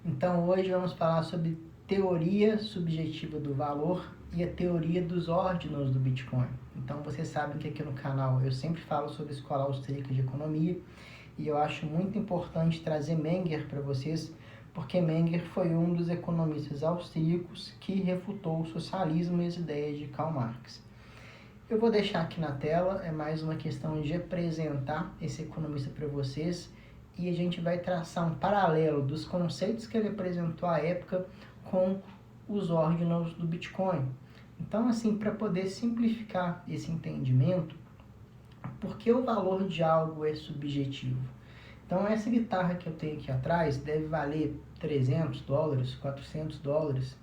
Então hoje vamos falar sobre teoria subjetiva do valor e a teoria dos ordinals do Bitcoin. Então vocês sabem que aqui no canal eu sempre falo sobre a Escola Austríaca de Economia e eu acho muito importante trazer Menger para vocês, porque Menger foi um dos economistas austríacos que refutou o socialismo e as ideias de Karl Marx. Eu vou deixar aqui na tela, é mais uma questão de apresentar esse economista para vocês e a gente vai traçar um paralelo dos conceitos que ele apresentou à época com os ordinals do Bitcoin. Então, assim, para poder simplificar esse entendimento, por que o valor de algo é subjetivo? Então, essa guitarra que eu tenho aqui atrás deve valer $300, $400,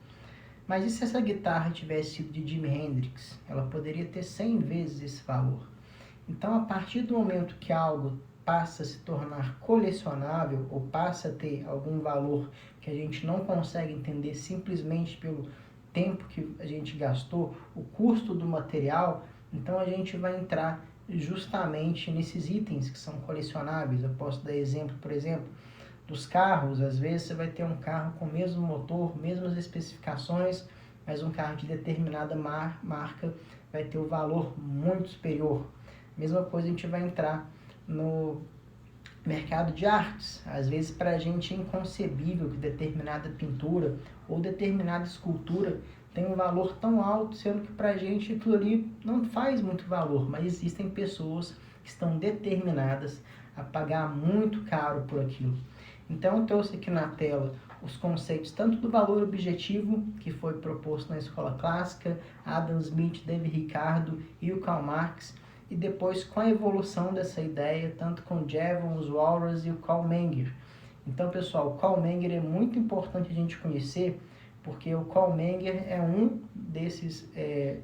mas e se essa guitarra tivesse sido de Jimi Hendrix? Ela poderia ter 100 vezes esse valor. Então, a partir do momento que algo passa a se tornar colecionável ou passa a ter algum valor que a gente não consegue entender simplesmente pelo tempo que a gente gastou, o custo do material, então a gente vai entrar justamente nesses itens que são colecionáveis. Eu posso dar exemplo, por exemplo, dos carros. Às vezes você vai ter um carro com o mesmo motor, mesmas especificações, mas um carro de determinada marca vai ter um valor muito superior. Mesma coisa a gente vai entrar no mercado de artes. Às vezes para a gente é inconcebível que determinada pintura ou determinada escultura tem um valor tão alto, sendo que para a gente aquilo ali não faz muito valor, mas existem pessoas que estão determinadas a pagar muito caro por aquilo. Então eu trouxe aqui na tela os conceitos tanto do valor objetivo, que foi proposto na escola clássica, Adam Smith, David Ricardo e o Karl Marx, e depois com a evolução dessa ideia, tanto com Jevons, os Walras e o Carl Menger. Então, pessoal, o Carl Menger é muito importante a gente conhecer, porque o Carl Menger é um desses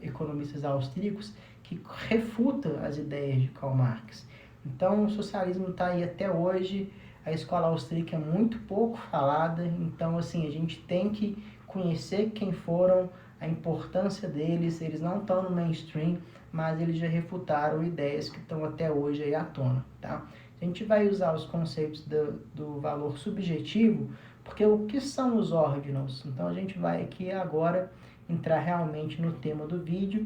economistas austríacos que refuta as ideias de Karl Marx. Então, o socialismo está aí até hoje, a escola austríaca é muito pouco falada, então, assim, a gente tem que conhecer quem foram, a importância deles. Eles não estão no mainstream, mas eles já refutaram ideias que estão até hoje aí à tona, tá? A gente vai usar os conceitos do valor subjetivo, porque o que são os ordinals? Então a gente vai aqui agora entrar realmente no tema do vídeo.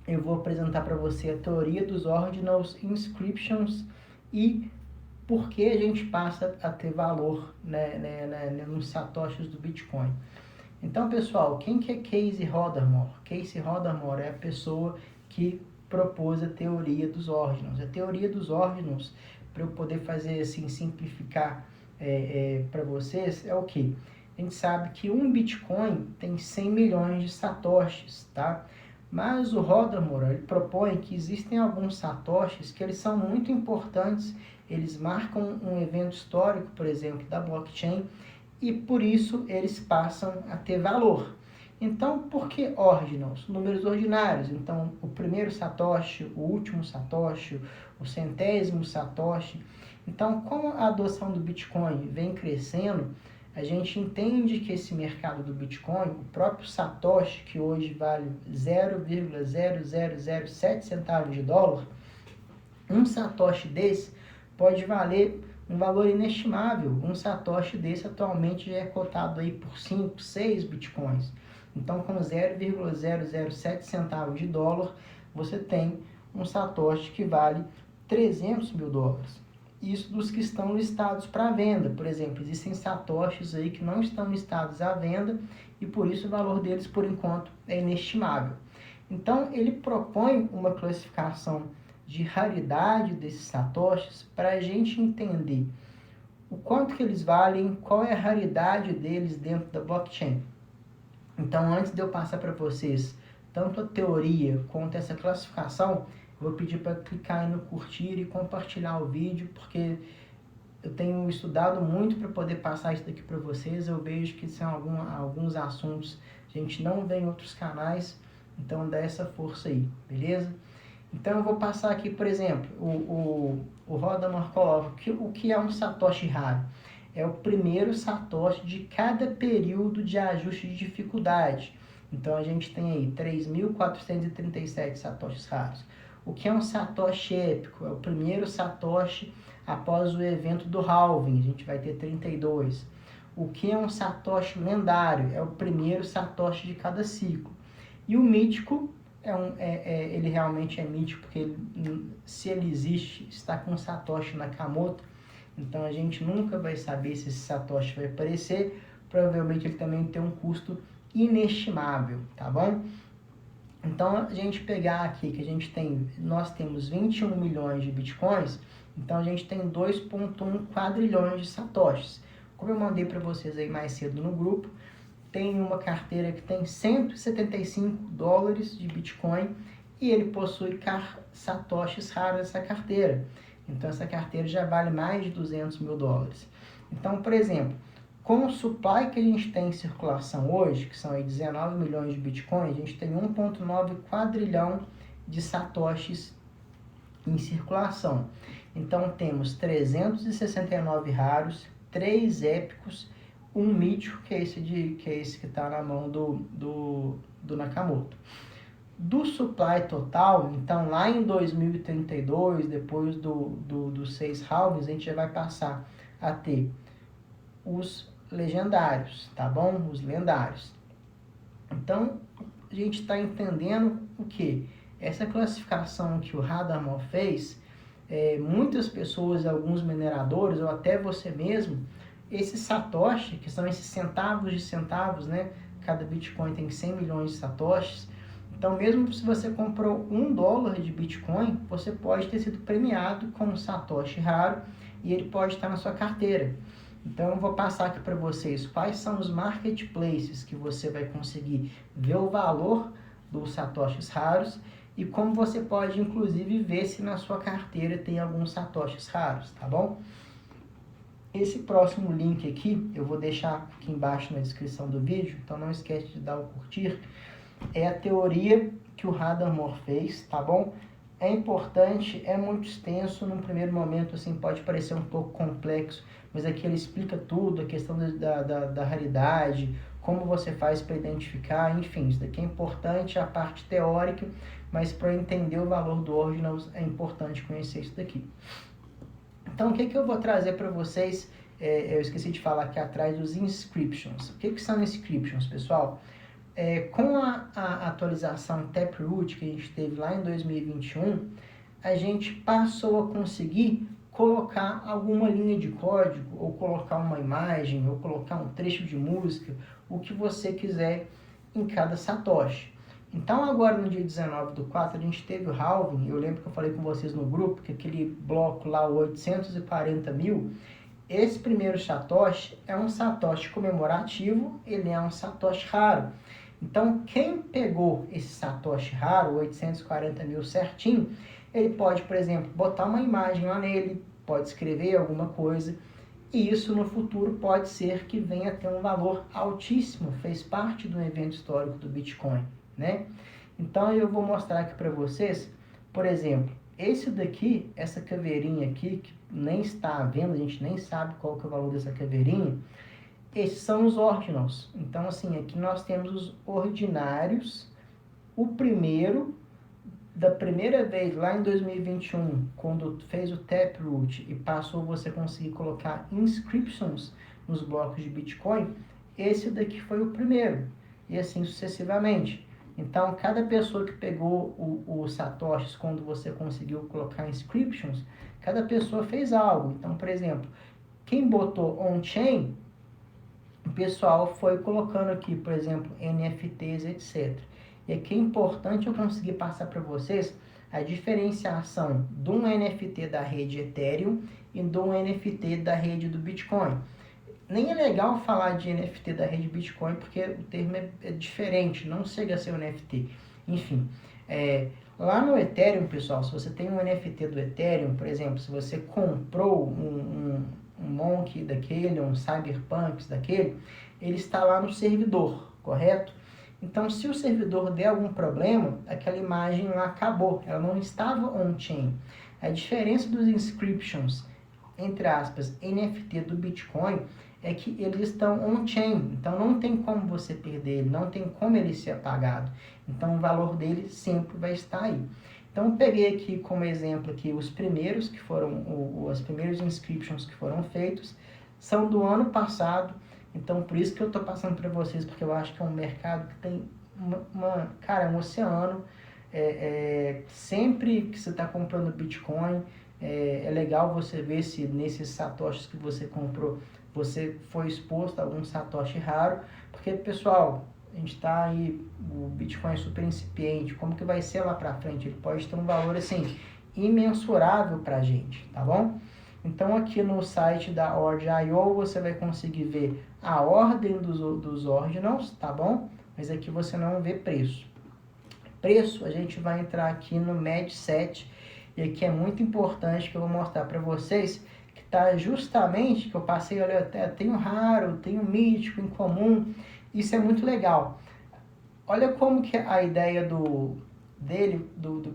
Eu vou apresentar para você a teoria dos ordinals, inscriptions e por que a gente passa a ter valor nos satoshis do Bitcoin. Então, pessoal, quem que é Casey Rodarmore? Casey Rodarmore é a pessoa que propôs a teoria dos ordinals. A teoria dos ordinals, para eu poder fazer assim, simplificar para vocês, é o que? A gente sabe que um Bitcoin tem 100 milhões de satoshis, tá? Mas o Rodarmore, ele propõe que existem alguns satoshis que eles são muito importantes, eles marcam um evento histórico, por exemplo, da blockchain, e por isso eles passam a ter valor. Então, por que ordinals? Números ordinários. Então, o primeiro satoshi, o último satoshi, o centésimo satoshi. Então, com a adoção do Bitcoin vem crescendo, a gente entende que esse mercado do Bitcoin, o próprio satoshi, que hoje vale 0,0007 centavos de dólar, um satoshi desse pode valer um valor inestimável. Um satoshi desse atualmente já é cotado aí por 5, 6 bitcoins. Então, com 0,007 centavos de dólar, você tem um satoshi que vale 300 mil dólares. Isso dos que estão listados para venda. Por exemplo, existem satoshis aí que não estão listados à venda e por isso o valor deles, por enquanto, é inestimável. Então, ele propõe uma classificação de raridade desses satoshis para a gente entender o quanto que eles valem, qual é a raridade deles dentro da blockchain. Então, antes de eu passar para vocês tanto a teoria quanto essa classificação, eu vou pedir para clicar aí no curtir e compartilhar o vídeo, porque eu tenho estudado muito para poder passar isso daqui para vocês. Eu vejo que são alguns assuntos que a gente não vê em outros canais, então dá essa força aí, beleza? Então eu vou passar aqui, por exemplo, o Rodarmore coloca o que é um satoshi raro. É o primeiro satoshi de cada período de ajuste de dificuldade. Então a gente tem aí 3.437 satoshis raros. O que é um satoshi épico? É o primeiro satoshi após o evento do halving, a gente vai ter 32. O que é um satoshi lendário? É o primeiro satoshi de cada ciclo. E o mítico, ele realmente é mítico, porque se ele existe, está com Satoshi Nakamoto. Então a gente nunca vai saber se esse satoshi vai aparecer. Provavelmente ele também tem um custo inestimável, tá bom? Então, a gente pegar aqui que nós temos 21 milhões de bitcoins, então a gente tem 2,1 quadrilhões de satoshis. Como eu mandei para vocês aí mais cedo no grupo, tem uma carteira que tem 175 dólares de bitcoin e ele possui satoshis raros nessa carteira. Então, essa carteira já vale mais de 200 mil dólares. Então, por exemplo, com o supply que a gente tem em circulação hoje, que são aí 19 milhões de Bitcoin, a gente tem 1,9 quadrilhão de satoshis em circulação. Então temos 369 raros, 3 épicos, um mítico, que é esse que está na mão do Nakamoto. Do supply total, então lá em 2032, depois dos 6 halvings, a gente já vai passar a ter os legendários, tá bom? Os lendários. Então, a gente está entendendo o que? Essa classificação que o Hadamard fez, muitas pessoas, alguns mineradores, ou até você mesmo, esse satoshi, que são esses centavos de centavos, né? Cada Bitcoin tem 100 milhões de satoshis. Então, mesmo se você comprou $1 de Bitcoin, você pode ter sido premiado com um satoshi raro e ele pode estar na sua carteira. Então, eu vou passar aqui para vocês quais são os marketplaces que você vai conseguir ver o valor dos satoshis raros e como você pode, inclusive, ver se na sua carteira tem alguns satoshis raros, tá bom? Esse próximo link aqui, eu vou deixar aqui embaixo na descrição do vídeo, então não esquece de dar o curtir. É a teoria que o Hadamard fez, tá bom? É importante, é muito extenso, num primeiro momento assim pode parecer um pouco complexo, mas aqui ele explica tudo, a questão da raridade, como você faz para identificar, enfim, isso daqui é importante, a parte teórica, mas para entender o valor do Ordinals é importante conhecer isso daqui. Então, o que eu vou trazer para vocês, eu esqueci de falar aqui atrás dos inscriptions. O que são inscriptions, pessoal? Com a atualização Taproot que a gente teve lá em 2021, a gente passou a conseguir colocar alguma linha de código, ou colocar uma imagem, ou colocar um trecho de música, o que você quiser em cada satoshi. Então agora no dia 19/4 a gente teve o halving, eu lembro que eu falei com vocês no grupo, que aquele bloco lá, o 840 mil, esse primeiro satoshi é um satoshi comemorativo, ele é um satoshi raro. Então, quem pegou esse satoshi raro, 840 mil certinho, ele pode, por exemplo, botar uma imagem lá nele, pode escrever alguma coisa, e isso no futuro pode ser que venha a ter um valor altíssimo, fez parte do evento histórico do Bitcoin, né? Então, eu vou mostrar aqui para vocês, por exemplo, esse daqui, essa caveirinha aqui, que nem está à venda, a gente nem sabe qual que é o valor dessa caveirinha. Esses são os ordinals. Então, assim, aqui nós temos os ordinários. O primeiro, da primeira vez, lá em 2021, quando fez o Taproot e passou você conseguir colocar inscriptions nos blocos de Bitcoin, esse daqui foi o primeiro. E assim sucessivamente. Então, cada pessoa que pegou os satoshis quando você conseguiu colocar inscriptions, cada pessoa fez algo. Então, por exemplo, quem botou on-chain, o pessoal foi colocando aqui, por exemplo, NFTs, etc. E aqui é importante eu conseguir passar para vocês a diferenciação de um NFT da rede Ethereum e de um NFT da rede do Bitcoin. Nem é legal falar de NFT da rede Bitcoin porque o termo é diferente, não chega a ser um NFT. Enfim, lá no Ethereum, pessoal, se você tem um NFT do Ethereum, por exemplo, se você comprou um Monk daquele, um Cyberpunk daquele, ele está lá no servidor, correto? Então, se o servidor der algum problema, aquela imagem lá acabou, ela não estava on-chain. A diferença dos inscriptions, entre aspas, NFT do Bitcoin, é que eles estão on-chain, então não tem como você perder ele, não tem como ele ser apagado. Então, o valor dele sempre vai estar aí. Então, eu peguei aqui como exemplo aqui os primeiros que foram, as primeiras inscriptions que foram feitos, são do ano passado, Então, por isso que eu estou passando para vocês, porque eu acho que é um mercado que tem cara, um oceano. Sempre que você está comprando Bitcoin, é legal você ver se nesses satoshis que você comprou, você foi exposto a algum satoshi raro, porque, pessoal, a gente está aí, o Bitcoin é super incipiente, como que vai ser lá para frente? Ele pode ter um valor, assim, imensurável para a gente, tá bom? Então, aqui no site da Ordem.io, você vai conseguir ver a ordem dos ordinals, tá bom? Mas aqui você não vê preço. Preço, a gente vai entrar aqui no MedSet, e aqui é muito importante que eu vou mostrar para vocês, que está justamente, que eu passei, olha, até tenho raro, tenho mítico, incomum, isso é muito legal. Olha como que a ideia do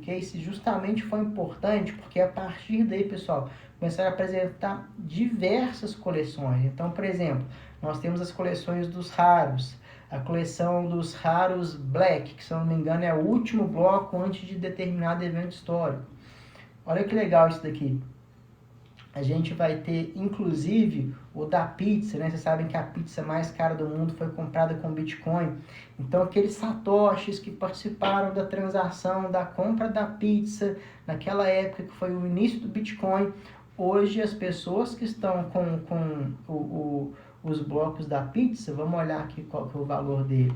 case justamente foi importante, porque a partir daí, pessoal, começaram a apresentar diversas coleções. Então, por exemplo, nós temos as coleções dos raros, a coleção dos raros Black, que se eu não me engano é o último bloco antes de determinado evento histórico. Olha que legal isso daqui. A gente vai ter, inclusive, o da pizza, né? Vocês sabem que a pizza mais cara do mundo foi comprada com Bitcoin. Então, aqueles satoshis que participaram da transação, da compra da pizza, naquela época que foi o início do Bitcoin, hoje as pessoas que estão com os blocos da pizza, vamos olhar aqui qual que é o valor dele.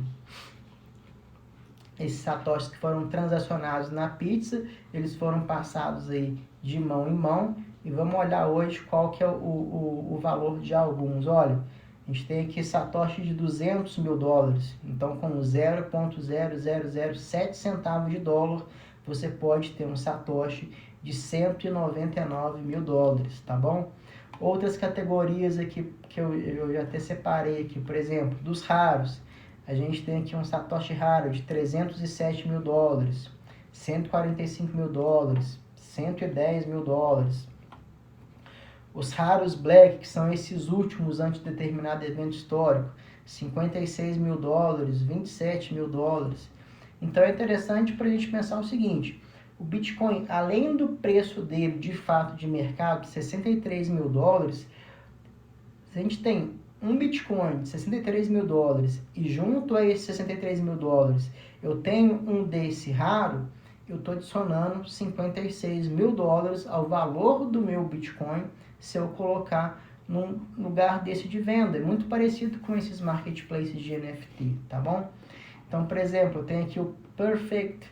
Esses satoshis que foram transacionados na pizza, eles foram passados aí de mão em mão. E vamos olhar hoje qual que é o valor de alguns. Olha, a gente tem aqui satoshi de 200 mil dólares. Então, com 0,0007 centavos de dólar, você pode ter um satoshi de 199 mil dólares, tá bom? Outras categorias aqui que eu já até separei aqui, por exemplo, dos raros. A gente tem aqui um satoshi raro de 307 mil dólares, 145 mil dólares, 110 mil dólares. Os raros Black, que são esses últimos antes de determinado evento histórico, 56 mil dólares, 27 mil dólares. Então é interessante para a gente pensar o seguinte, o Bitcoin, além do preço dele de fato de mercado, 63 mil dólares, se a gente tem um Bitcoin de 63 mil dólares e junto a esses 63 mil dólares eu tenho um desse raro, eu estou adicionando 56 mil dólares ao valor do meu Bitcoin se eu colocar num lugar desse de venda. É muito parecido com esses marketplaces de NFT, tá bom? Então, por exemplo, eu tenho aqui o Perfect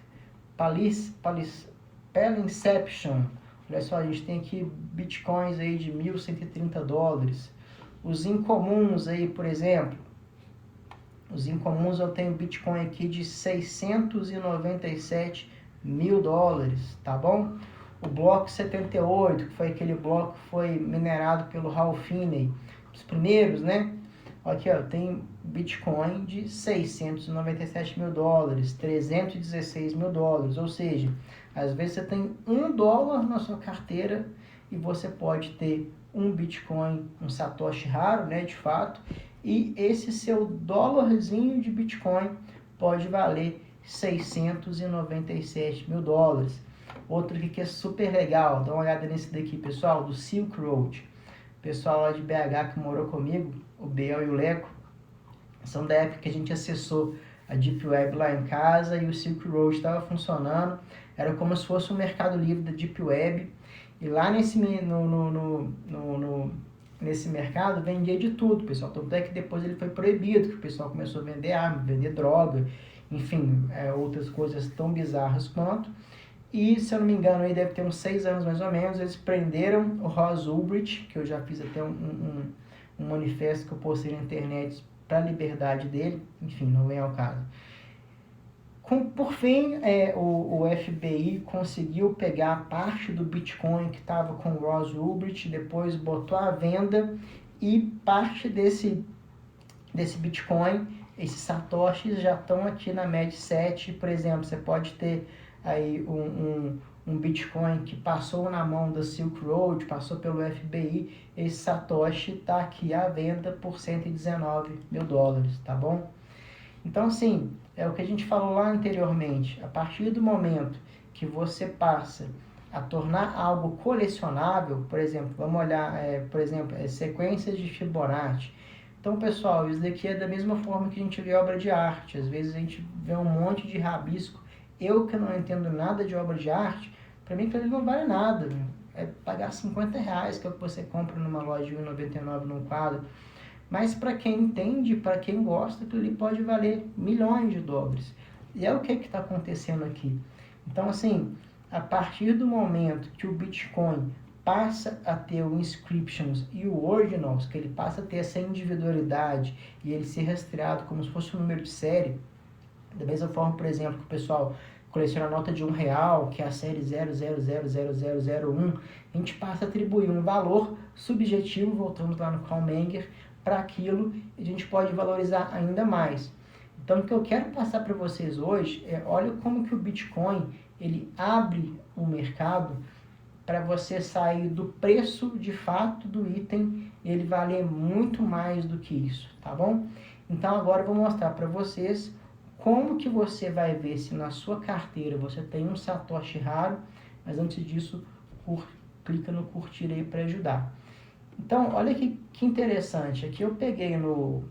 Palinception. Olha só, a gente tem aqui Bitcoins aí de 1.130 dólares. Os incomuns aí, por exemplo, os incomuns eu tenho Bitcoin aqui de 697 mil dólares, tá bom? O bloco 78, que foi aquele bloco que foi minerado pelo Ralph Finney, os primeiros, né? Aqui, ó, tem Bitcoin de 697 mil dólares, 316 mil dólares, ou seja, às vezes você tem $1 na sua carteira e você pode ter um Bitcoin, um satoshi raro, né, de fato, e esse seu dólarzinho de Bitcoin pode valer 697 mil dólares. Outro aqui que é super legal, dá uma olhada nesse daqui, pessoal, do Silk Road. O pessoal lá de BH que morou comigo, o Biel e o Leco, são da época que a gente acessou a Deep Web lá em casa e o Silk Road estava funcionando. Era como se fosse um mercado livre da Deep Web. E lá nesse mercado vendia de tudo, pessoal. Tanto é que depois ele foi proibido, que o pessoal começou a vender arma, vender droga, enfim, outras coisas tão bizarras quanto. E, se eu não me engano, aí deve ter uns 6 anos mais ou menos, eles prenderam o Ross Ulbricht, que eu já fiz até um manifesto que eu postei na internet para a liberdade dele, enfim, não vem ao caso. Por fim, o FBI conseguiu pegar parte do Bitcoin que estava com o Ross Ulbricht, depois botou à venda, e parte desse Bitcoin, esses satoshis já estão aqui na MedSet. Por exemplo, você pode ter aí um Bitcoin que passou na mão da Silk Road, passou pelo FBI, esse satoshi está aqui à venda por 119 mil dólares, tá bom? Então, assim, é o que a gente falou lá anteriormente, a partir do momento que você passa a tornar algo colecionável, por exemplo, vamos olhar, sequências de Fibonacci, Então, pessoal, isso daqui é da mesma forma que a gente vê obra de arte. Às vezes a gente vê um monte de rabisco. Eu que não entendo nada de obra de arte, para mim aquilo não vale nada. É pagar R$50, que é o que você compra numa loja de R$1,99 num quadro. Mas para quem entende, para quem gosta, aquilo ali pode valer milhões de dólares. E é o que está acontecendo aqui. Então, assim, a partir do momento que o Bitcoin passa a ter o Inscriptions e o Ordinals, que ele passa a ter essa individualidade e ele ser rastreado como se fosse um número de série, da mesma forma, por exemplo, que o pessoal coleciona a nota de R$1, que é a série 00000001, a gente passa a atribuir um valor subjetivo, voltando lá no Carl Menger, para aquilo, e a gente pode valorizar ainda mais. Então, o que eu quero passar para vocês hoje é, olha como que o Bitcoin, ele abre o mercado para você sair do preço de fato do item, ele valer muito mais do que isso, tá bom? Então, agora eu vou mostrar para vocês como que você vai ver se na sua carteira você tem um Satoshi raro, mas antes disso, clica no curtir aí para ajudar. Então, olha que interessante, aqui eu peguei no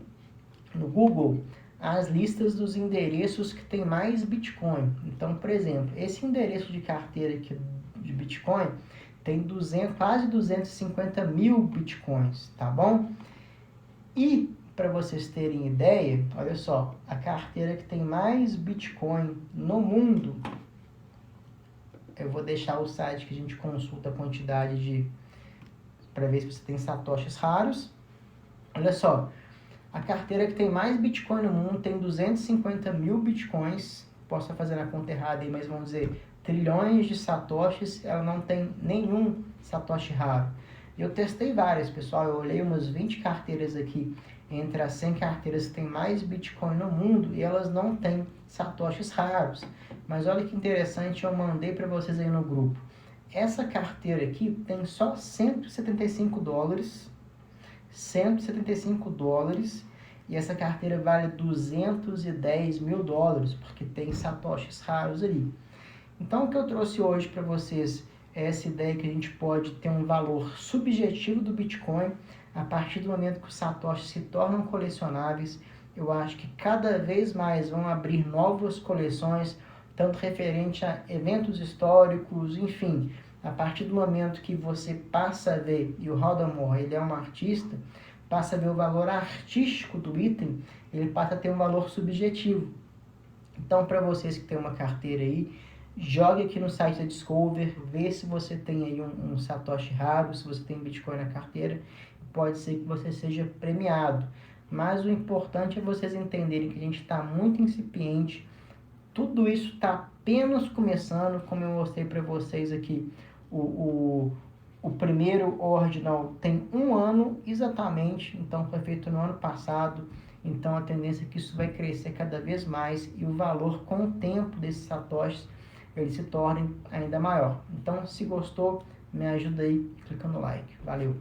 Google as listas dos endereços que tem mais Bitcoin. Então, por exemplo, esse endereço de carteira aqui de Bitcoin tem quase 250 mil Bitcoins, tá bom? E, para vocês terem ideia, olha só, a carteira que tem mais Bitcoin no mundo, eu vou deixar o site que a gente consulta a quantidade para ver se você tem satoshis raros. Olha só, a carteira que tem mais Bitcoin no mundo tem 250 mil Bitcoins. Posso estar fazendo a conta errada aí, mas vamos dizer, trilhões de satoshis, ela não tem nenhum satoshi raro. Eu testei várias, pessoal, eu olhei umas 20 carteiras aqui, entre as 100 carteiras que tem mais Bitcoin no mundo, e elas não têm satoshis raros. Mas olha que interessante, eu mandei para vocês aí no grupo. Essa carteira aqui tem só $175, e essa carteira vale $210 mil, porque tem satoshis raros ali. Então, o que eu trouxe hoje para vocês é essa ideia que a gente pode ter um valor subjetivo do Bitcoin a partir do momento que os satoshis se tornam colecionáveis. Eu acho que cada vez mais vão abrir novas coleções, tanto referente a eventos históricos, enfim. A partir do momento que você passa a ver, e o Rodamore, ele é um artista, passa a ver o valor artístico do item, ele passa a ter um valor subjetivo. Então, para vocês que têm uma carteira aí, jogue aqui no site da Discover, vê se você tem aí um Satoshi raro, se você tem Bitcoin na carteira, pode ser que você seja premiado. Mas o importante é vocês entenderem que a gente está muito incipiente, tudo isso está apenas começando, como eu mostrei para vocês aqui, o primeiro Ordinal tem 1 ano exatamente, então foi feito no ano passado, então a tendência é que isso vai crescer cada vez mais e o valor com o tempo desses satoshis eles se tornem ainda maior. Então, se gostou, me ajuda aí clicando no like. Valeu!